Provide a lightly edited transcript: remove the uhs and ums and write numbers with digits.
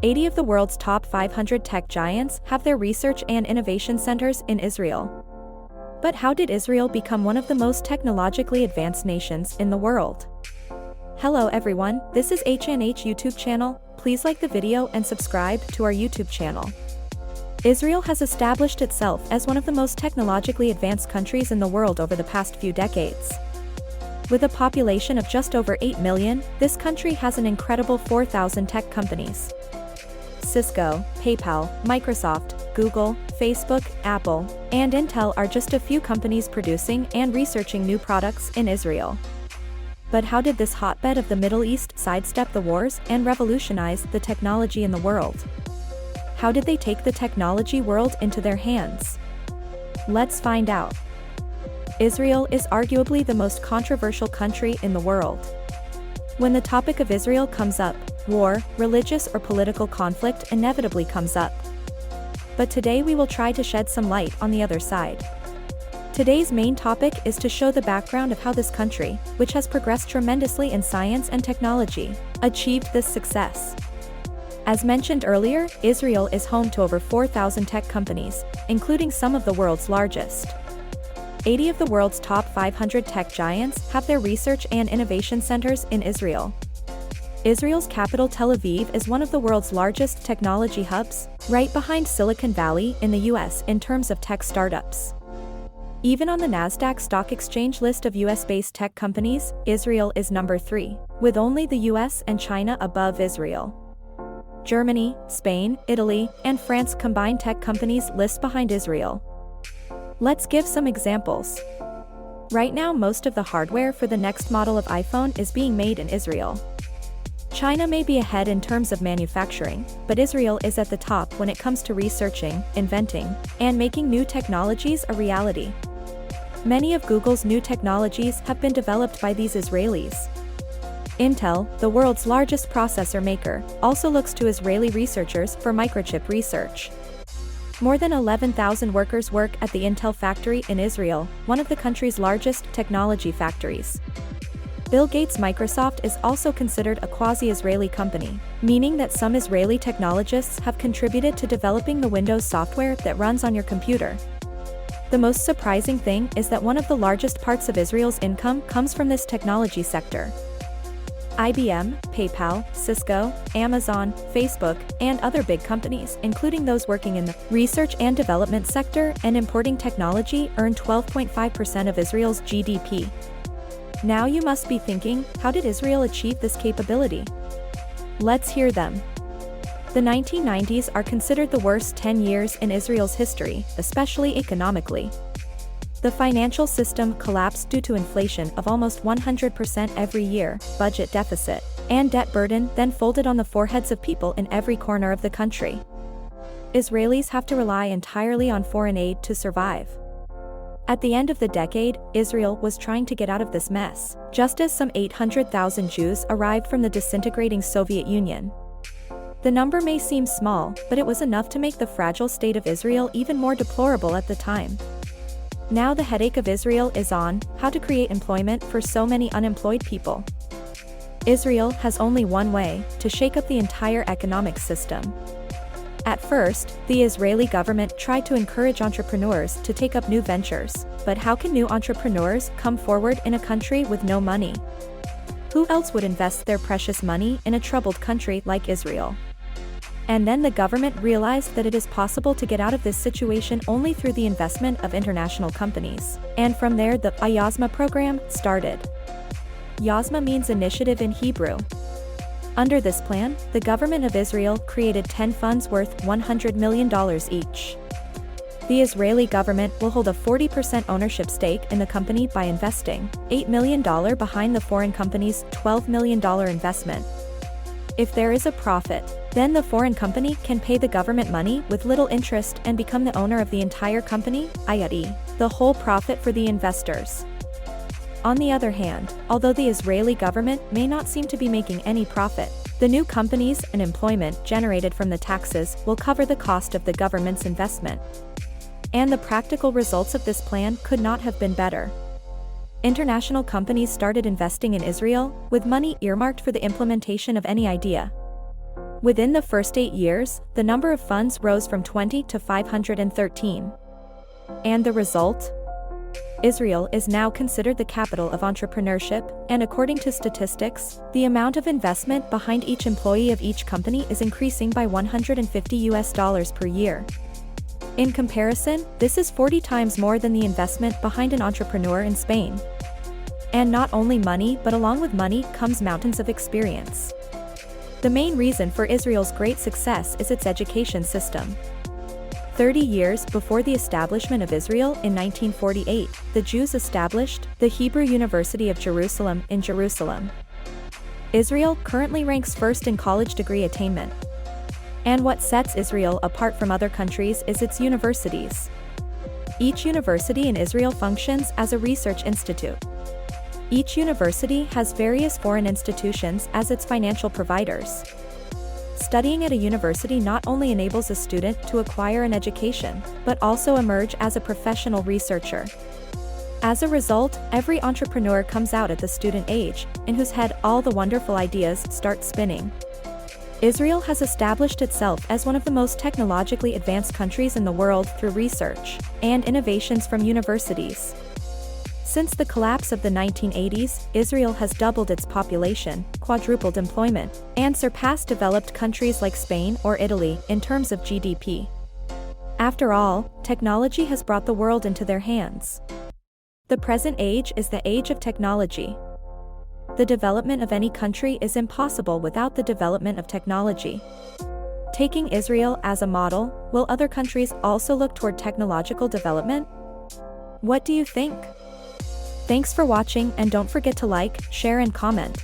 80 of the world's top 500 tech giants have their research and innovation centers in Israel. But how did Israel become one of the most technologically advanced nations in the world? Hello everyone, this is HNH YouTube channel. Please like the video and subscribe to our YouTube channel. Israel has established itself as one of the most technologically advanced countries in the world over the past few decades. With a population of just over 8 million, this country has an incredible 4,000 tech companies. Cisco, PayPal, Microsoft, Google, Facebook, Apple, and Intel are just a few companies producing and researching new products in Israel. But how did this hotbed of the Middle East sidestep the wars and revolutionize the technology in the world? How did they take the technology world into their hands? Let's find out. Israel is arguably the most controversial country in the world. When the topic of Israel comes up, war, religious or political conflict inevitably comes up. But today we will try to shed some light on the other side. Today's main topic is to show the background of how this country, which has progressed tremendously in science and technology, achieved this success. As mentioned earlier, Israel is home to over 4,000 tech companies, including some of the world's largest. 80 of the world's top 500 tech giants have their research and innovation centers in Israel. Israel's capital Tel Aviv is one of the world's largest technology hubs, right behind Silicon Valley in the US in terms of tech startups. Even on the Nasdaq Stock Exchange list of US-based tech companies, Israel is number 3, with only the US and China above Israel. Germany, Spain, Italy, and France combined tech companies list behind Israel. Let's give some examples. Right now most of the hardware for the next model of iPhone is being made in Israel. China may be ahead in terms of manufacturing, but Israel is at the top when it comes to researching, inventing, and making new technologies a reality. Many of Google's new technologies have been developed by these Israelis. Intel, the world's largest processor maker, also looks to Israeli researchers for microchip research. More than 11,000 workers work at the Intel factory in Israel, one of the country's largest technology factories. Bill Gates' Microsoft is also considered a quasi-Israeli company, meaning that some Israeli technologists have contributed to developing the Windows software that runs on your computer. The most surprising thing is that one of the largest parts of Israel's income comes from this technology sector. IBM, PayPal, Cisco, Amazon, Facebook, and other big companies, including those working in the research and development sector and importing technology, earn 12.5% of Israel's GDP. Now you must be thinking, how did Israel achieve this capability? Let's hear them. The 1990s are considered the worst 10 years in Israel's history, especially economically. The financial system collapsed due to inflation of almost 100% every year, budget deficit, and debt burden then folded on the foreheads of people in every corner of the country. Israelis have to rely entirely on foreign aid to survive. At the end of the decade, Israel was trying to get out of this mess, just as some 800,000 Jews arrived from the disintegrating Soviet Union. The number may seem small, but it was enough to make the fragile state of Israel even more deplorable at the time. Now the headache of Israel is on how to create employment for so many unemployed people. Israel has only one way to shake up the entire economic system. At first, the Israeli government tried to encourage entrepreneurs to take up new ventures, but how can new entrepreneurs come forward in a country with no money? Who else would invest their precious money in a troubled country like Israel? And then the government realized that it is possible to get out of this situation only through the investment of international companies. And from there the Yozma program started. Yozma means initiative in Hebrew. Under this plan, the government of Israel created 10 funds worth $100 million each. The Israeli government will hold a 40% ownership stake in the company by investing $8 million behind the foreign company's $12 million investment. If there is a profit, then the foreign company can pay the government money with little interest and become the owner of the entire company, i.e., the whole profit for the investors. On the other hand, although the Israeli government may not seem to be making any profit, the new companies and employment generated from the taxes will cover the cost of the government's investment. And the practical results of this plan could not have been better. International companies started investing in Israel, with money earmarked for the implementation of any idea. Within the first 8 years, the number of funds rose from 20 to 513. And the result? Israel is now considered the capital of entrepreneurship, and according to statistics, the amount of investment behind each employee of each company is increasing by $150 per year. In comparison, this is 40 times more than the investment behind an entrepreneur in Spain. And not only money, but along with money comes mountains of experience. The main reason for Israel's great success is its education system. 30 years before the establishment of Israel in 1948, the Jews established the Hebrew University of Jerusalem in Jerusalem. Israel currently ranks first in college degree attainment. And what sets Israel apart from other countries is its universities. Each university in Israel functions as a research institute. Each university has various foreign institutions as its financial providers. Studying at a university not only enables a student to acquire an education, but also emerge as a professional researcher. As a result, every entrepreneur comes out at the student age, in whose head all the wonderful ideas start spinning. Israel has established itself as one of the most technologically advanced countries in the world through research and innovations from universities. Since the collapse of the 1980s, Israel has doubled its population, quadrupled employment, and surpassed developed countries like Spain or Italy in terms of GDP. After all, technology has brought the world into their hands. The present age is the age of technology. The development of any country is impossible without the development of technology. Taking Israel as a model, will other countries also look toward technological development? What do you think? Thanks for watching, and don't forget to like, share and comment.